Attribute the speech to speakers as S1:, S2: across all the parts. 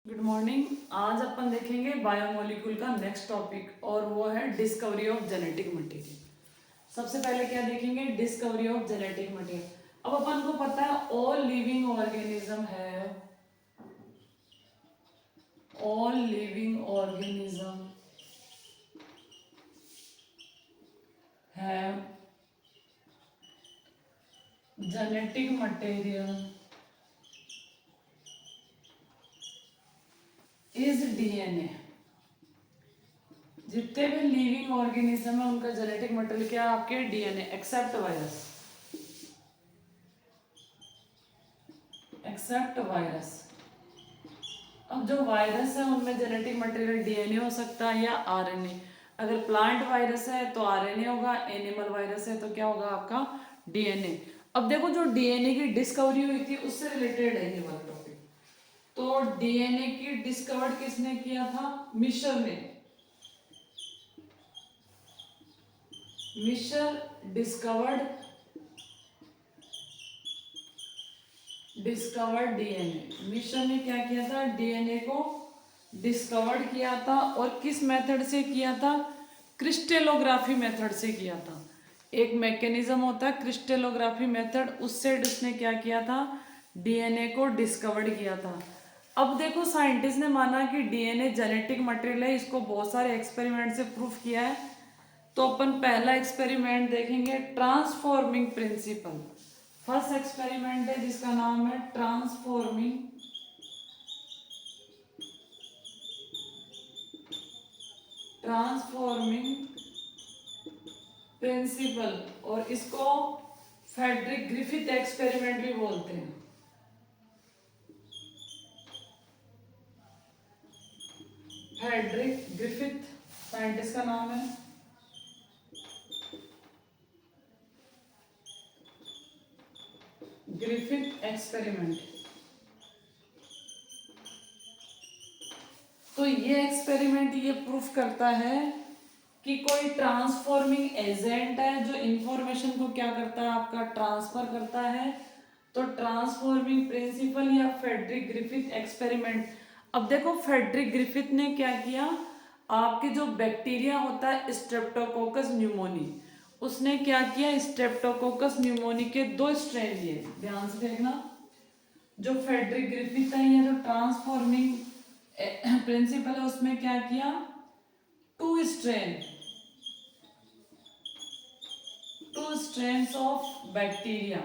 S1: Good morning. आज अपन देखेंगे biomolecule का नेक्स्ट टॉपिक और वो है डिस्कवरी ऑफ जेनेटिक मटेरियल। सबसे पहले क्या देखेंगे? Discovery of genetic material. अब अपन को पता है all living organism have genetic material is DNA. जितने भी लिविंग ऑर्गेनिज्म है उनका जेनेटिक मटेरियल क्या है? आपके डीएनए, एक्सेप्ट वायरस। अब जो वायरस है उनमें जेनेटिक मटेरियल डीएनए हो सकता है या आरएनए। अगर प्लांट वायरस है तो आरएनए होगा, एनिमल वायरस है तो क्या होगा? आपका डीएनए। अब देखो, जो डीएनए की डिस्कवरी हुई थी उससे रिलेटेड है ये वाला टॉपिक। तो डीएनए की डिस्कवर्ड किसने किया था? मिशर ने। Miescher discovered DNA. मिशर ने क्या किया था? डीएनए को डिस्कवर्ड किया था। और किस मेथड से किया था? क्रिस्टेलोग्राफी मेथड से किया था। एक मैकेनिज्म होता है क्रिस्टेलोग्राफी मेथड, उससे उसने क्या किया था? डीएनए को डिस्कवर्ड किया था। अब देखो, साइंटिस्ट ने माना कि डीएनए जेनेटिक मटेरियल है, इसको बहुत सारे एक्सपेरिमेंट से प्रूफ किया है। तो अपन पहला एक्सपेरिमेंट देखेंगे, ट्रांसफॉर्मिंग प्रिंसिपल। फर्स्ट एक्सपेरिमेंट है जिसका नाम है ट्रांसफॉर्मिंग प्रिंसिपल, और इसको फेडरिक ग्रिफिथ एक्सपेरिमेंट भी बोलते हैं। फेडरिक ग्रिफिथ साइंटिस्ट का नाम है। Griffith experiment. तो ये एक्सपेरिमेंट ये प्रूफ करता है कि कोई ट्रांसफॉर्मिंग एजेंट है जो इंफॉर्मेशन को क्या करता है? आपका ट्रांसफर करता है। तो ट्रांसफॉर्मिंग प्रिंसिपल या फेडरिक ग्रिफिथ एक्सपेरिमेंट। अब देखो, फेडरिक ग्रिफिथ ने क्या किया? आपके जो बैक्टीरिया होता है स्ट्रेप्टोकोकस न्यूमोनी, उसने क्या किया? स्ट्रेप्टोकोकस न्यूमोनी के 2 स्ट्रेन लिए। ध्यान से देखना, जो फेडरिक ग्रिफिथ है या जो ट्रांसफॉर्मिंग प्रिंसिपल है उसमें क्या किया? Two strain two strains of bacteria.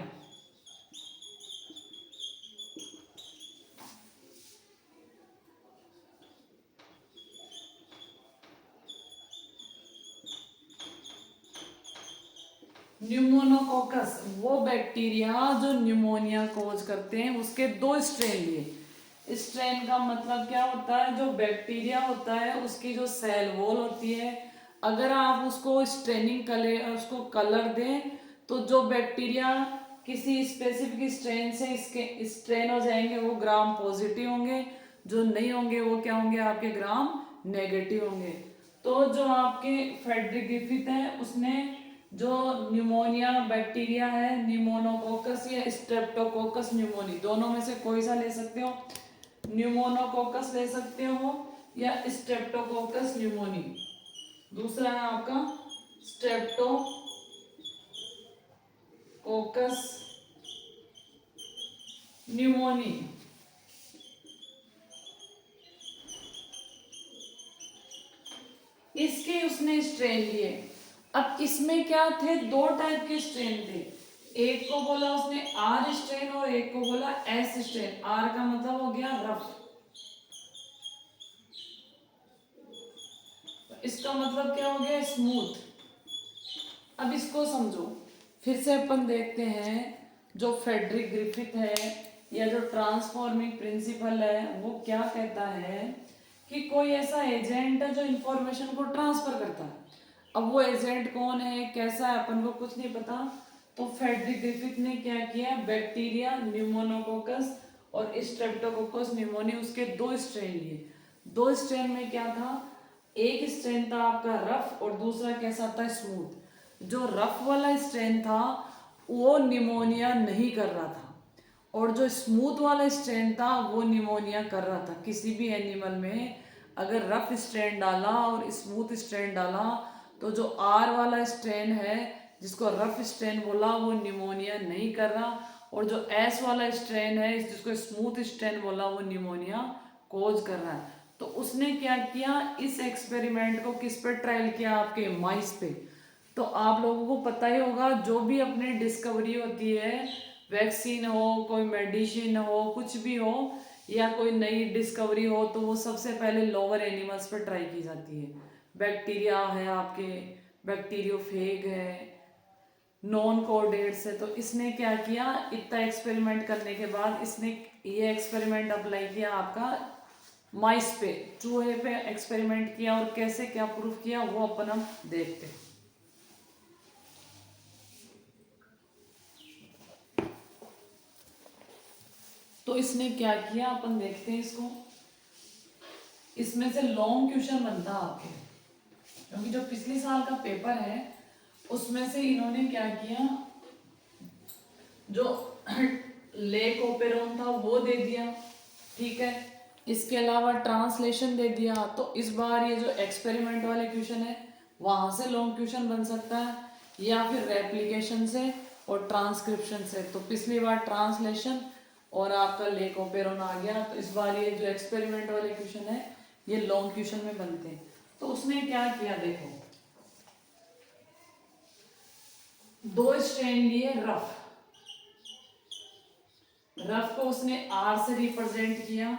S1: Pneumococcus, वो बैक्टीरिया जो न्यूमोनिया कोज करते हैं, उसके 2 स्ट्रेन लिए। स्ट्रेन का मतलब क्या होता है? जो बैक्टीरिया होता है उसकी जो सेल वॉल होती है, अगर आप उसको स्ट्रेनिंग कलर उसको कलर दें तो जो बैक्टीरिया किसी स्पेसिफिक स्ट्रेन से इसके स्ट्रेन हो जाएंगे वो ग्राम पॉजिटिव होंगे, जो नहीं होंगे वो क्या होंगे? आपके ग्राम नेगेटिव होंगे। तो जो आपके फेडरिक ग्रिफिथ है उसने जो न्यूमोनिया बैक्टीरिया है, न्यूमोनोकोकस या स्ट्रेप्टोकोकस न्यूमोनी, दोनों में से कोई सा ले सकते हो। न्यूमोनोकोकस ले सकते हो या स्ट्रेप्टोकोकस न्यूमोनी। दूसरा है आपका स्ट्रेप्टोकोकस न्यूमोनी। इसके उसने स्ट्रेन लिए। अब इसमें क्या थे? 2 टाइप के स्ट्रेन थे। एक को बोला उसने आर स्ट्रेन और एक को बोला एस स्ट्रेन। आर का मतलब हो गया रफ, इसका मतलब क्या हो गया? स्मूथ। अब इसको समझो, फिर से अपन देखते हैं। जो फेडरिक ग्रिफिथ है या जो ट्रांसफॉर्मिंग प्रिंसिपल है वो क्या कहता है कि कोई ऐसा एजेंट है जो इंफॉर्मेशन को ट्रांसफर करता है। अब वो एजेंट कौन है, कैसा है, अपन को कुछ नहीं पता। तो फेडरिक ग्रिफिथ ने क्या किया? बैक्टीरिया न्यूमोनोकोकस और स्ट्रेप्टोकोकस न्यूमोनी, उसके 2 स्ट्रेन लिए। 2 स्ट्रेन में क्या था? एक स्ट्रेन था आपका रफ और दूसरा कैसा था? स्मूथ। जो रफ वाला स्ट्रेन था वो निमोनिया नहीं कर रहा था और जो स्मूथ वाला स्ट्रेन था वो निमोनिया कर रहा था। किसी भी एनिमल में अगर रफ स्ट्रेन डाला और स्मूथ स्ट्रेन डाला तो जो आर वाला स्ट्रेन है जिसको रफ स्ट्रेन बोला वो निमोनिया नहीं कर रहा, और जो एस वाला स्ट्रेन है जिसको स्मूथ स्ट्रेन बोला वो निमोनिया कोज कर रहा है। तो उसने क्या किया, इस एक्सपेरिमेंट को किस पे ट्रायल किया, आपके माइस पे। तो आप लोगों को पता ही होगा जो भी अपनी डिस्कवरी होती है, वैक्सीन हो, कोई मेडिसिन हो, कुछ भी हो, या कोई नई डिस्कवरी हो, तो वो सबसे पहले लोअर एनिमल्स पर ट्राई की जाती है। बैक्टीरिया है आपके, बैक्टीरियोफेग है, नॉन कोडेट्स है। तो इसने क्या किया, इतना एक्सपेरिमेंट करने के बाद इसने ये एक्सपेरिमेंट अप्लाई किया आपका माइस पे, चूहे पे एक्सपेरिमेंट किया, और कैसे क्या प्रूफ किया वो अपन हम देखते हैं। तो इसने क्या किया अपन देखते हैं इसको। इसमें से लॉन्ग क्वेश्चन बनता आपके, क्योंकि जो पिछले साल का पेपर है उसमें से इन्होंने क्या किया, जो लेक ओपेरॉन था वो दे दिया, ठीक है, इसके अलावा ट्रांसलेशन दे दिया। तो इस बार ये जो एक्सपेरिमेंट वाले क्वेश्चन है वहां से लॉन्ग क्वेश्चन बन सकता है, या फिर रेप्लिकेशन से और ट्रांसक्रिप्शन से। तो पिछली बार ट्रांसलेशन और आपका लेक ओपेरॉन आ गया, तो इस बार ये जो एक्सपेरिमेंट वाले क्वेश्चन है ये लॉन्ग क्वेश्चन में बनते हैं। तो उसने क्या किया देखो, दो स्ट्रेन लिए रफ, रफ को उसने आर से रिप्रेजेंट किया,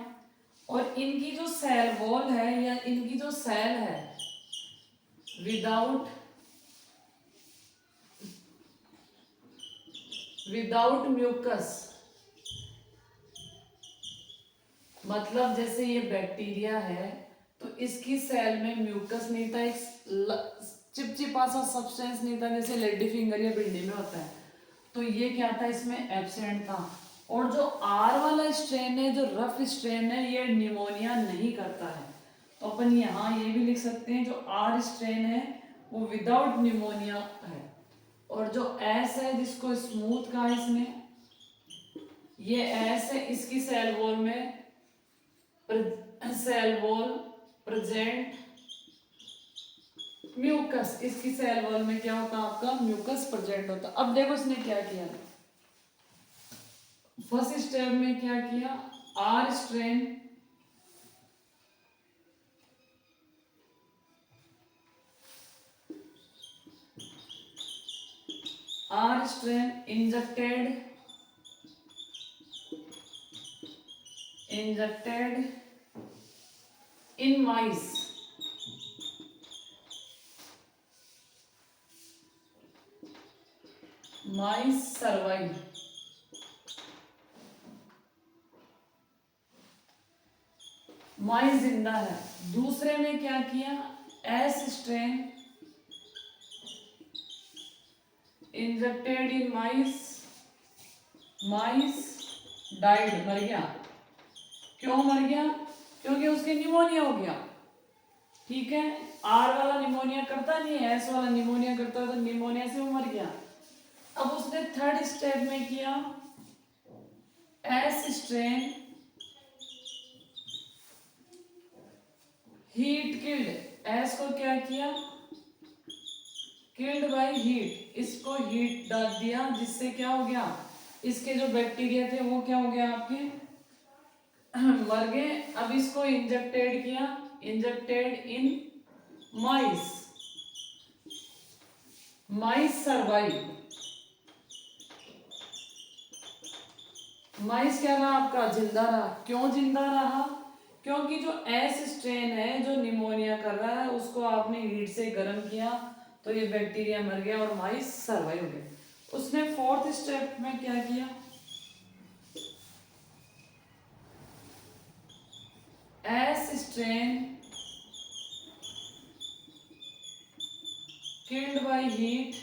S1: और इनकी जो सेल वॉल है या इनकी जो सेल है विदाउट म्यूकस, मतलब जैसे ये बैक्टीरिया है तो इसकी सेल में म्यूकस नहीं था, एक चिपचिपा सा सब्सटेंस नहीं था जैसे लेडी फिंगर या भिंडी में होता है। तो ये क्या था, इसमें एब्सेंट था। और जो आर वाला स्ट्रेन है, जो रफ स्ट्रेन है, ये निमोनिया नहीं करता है। तो अपन यहाँ ये भी लिख सकते हैं, जो आर स्ट्रेन है वो विदाउट निमोनिया है। और जो एस है जिसको स्मूथ कहा है इसने, ये एस है, इसकी सेल वॉल में सेल वॉल प्रेजेंट म्यूकस, इसकी सेल वॉल में क्या होता है आपका म्यूकस प्रेजेंट होता। अब देखो इसने क्या किया, फर्स्ट स्टेप में क्या किया, R strain injected in mice, survive. Mice जिंदा है। दूसरे में क्या किया, S strain injected in mice died, मर गया। क्यों मर गया, क्योंकि उसके निमोनिया हो गया, ठीक है। आर वाला निमोनिया करता नहीं है, एस वाला निमोनिया करता है, तो निमोनिया से वो मर गया। अब उसने थर्ड स्टेप में किया, S strain heat killed, S को क्या किया, किल्ड बाय हीट, इसको हीट डाल दिया, जिससे क्या हो गया, इसके जो बैक्टीरिया थे वो क्या हो गया आपके मर गए। अब इसको इंजेक्टेड किया, इंजेक्टेड इन माइस सर्वाइव। माइस क्या रहा आपका, जिंदा रहा। क्यों जिंदा रहा, क्योंकि जो एस स्ट्रेन है जो निमोनिया कर रहा है उसको आपने हीट से गर्म किया, तो ये बैक्टीरिया मर गया और माइस सर्वाइव हो गए। उसने फोर्थ स्टेप में क्या किया, S strain killed by heat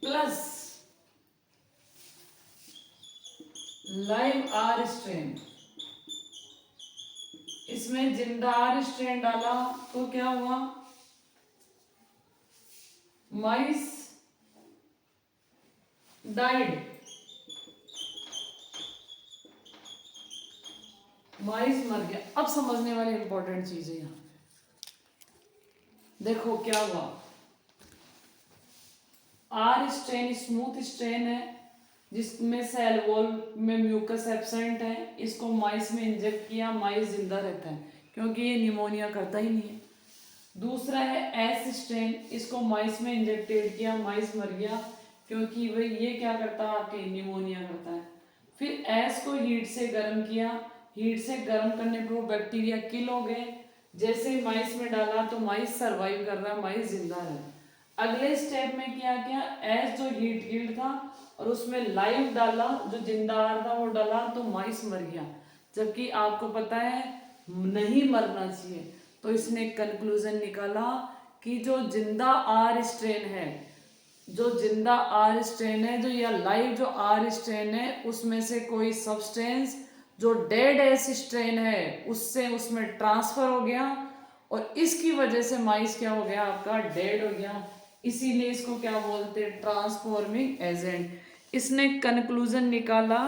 S1: plus live R strain, इसमें जिंदा आर स्ट्रेन डाला तो क्या हुआ, माइस डाइड, माइस मर गया। अब समझने वाली इंपॉर्टेंट चीज है यहाँ पे। देखो क्या हुआ, आर स्ट्रेन स्मूथ स्ट्रेन है जिसमें सेल वॉल में म्यूकस एब्सेंट है, इसको माइस में इंजेक्ट किया, माइस जिंदा रहता है क्योंकि ये निमोनिया करता ही नहीं है। दूसरा है एस स्ट्रेन, इसको माइस में इंजेक्टेड किया, माइस मर गया क्योंकि वही ये क्या करता है आपके निमोनिया करता है। फिर एस को हीट से गर्म किया, हीट से गर्म करने पर वो बैक्टीरिया किल हो गए, जैसे ही माइस में डाला तो माइस सरवाइव कर रहा है, माइस जिंदा है। अगले स्टेप में क्या किया, एस जो हीट किल्ड था और उसमें लाइव डाला, जो जिंदा आ रहा था वो डाला तो माइस मर गया, जबकि आपको पता है नहीं मरना चाहिए। तो इसने कंक्लूजन निकाला कि जो जिंदा आर स्ट्रेन है, जो जिंदा आर स्ट्रेन है, जो या लाइव जो आर स्ट्रेन है, उसमें से कोई सब्सटेंस जो डेड एस स्ट्रेन है उससे उसमें ट्रांसफर हो गया और इसकी वजह से माइस क्या हो गया आपका डेड हो गया, इसीलिए इसको क्या बोलते हैं ट्रांसफॉर्मिंग एजेंट। इसने कंक्लूजन निकाला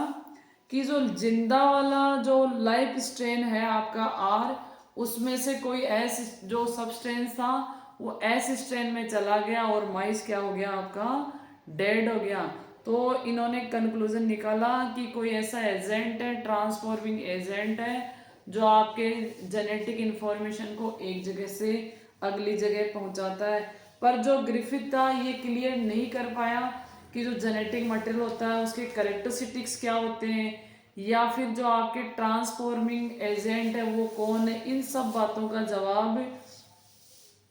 S1: कि जो जिंदा वाला जो लाइफ स्ट्रेन है आपका आर, उसमें से कोई एस जो सब्सटेंस था वो एस स्ट्रेन में चला गया और माइस क्या हो गया आपका डेड हो गया। तो इन्होंने कंक्लूजन निकाला कि कोई ऐसा एजेंट है, ट्रांसफॉर्मिंग एजेंट है, जो आपके जेनेटिक इंफॉर्मेशन को एक जगह से अगली जगह पहुंचाता है। पर जो ग्रिफिथ था ये क्लियर नहीं कर पाया कि जो जेनेटिक मटेरियल होता है उसके कैरेक्टरिस्टिक्स क्या होते हैं, या फिर जो आपके ट्रांसफॉर्मिंग एजेंट है वो कौन है। इन सब बातों का जवाब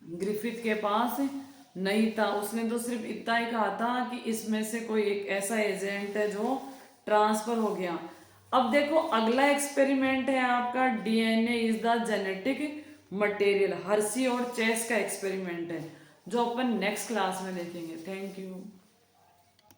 S1: ग्रिफिथ के पास नहीं था। उसने तो सिर्फ इतना ही कहा था कि इसमें से कोई एक ऐसा एजेंट है जो ट्रांसफर हो गया। अब देखो अगला एक्सपेरिमेंट है आपका DNA is the genetic material, Hershey और चेस का एक्सपेरिमेंट है जो अपन नेक्स्ट क्लास में देखेंगे। Thank you.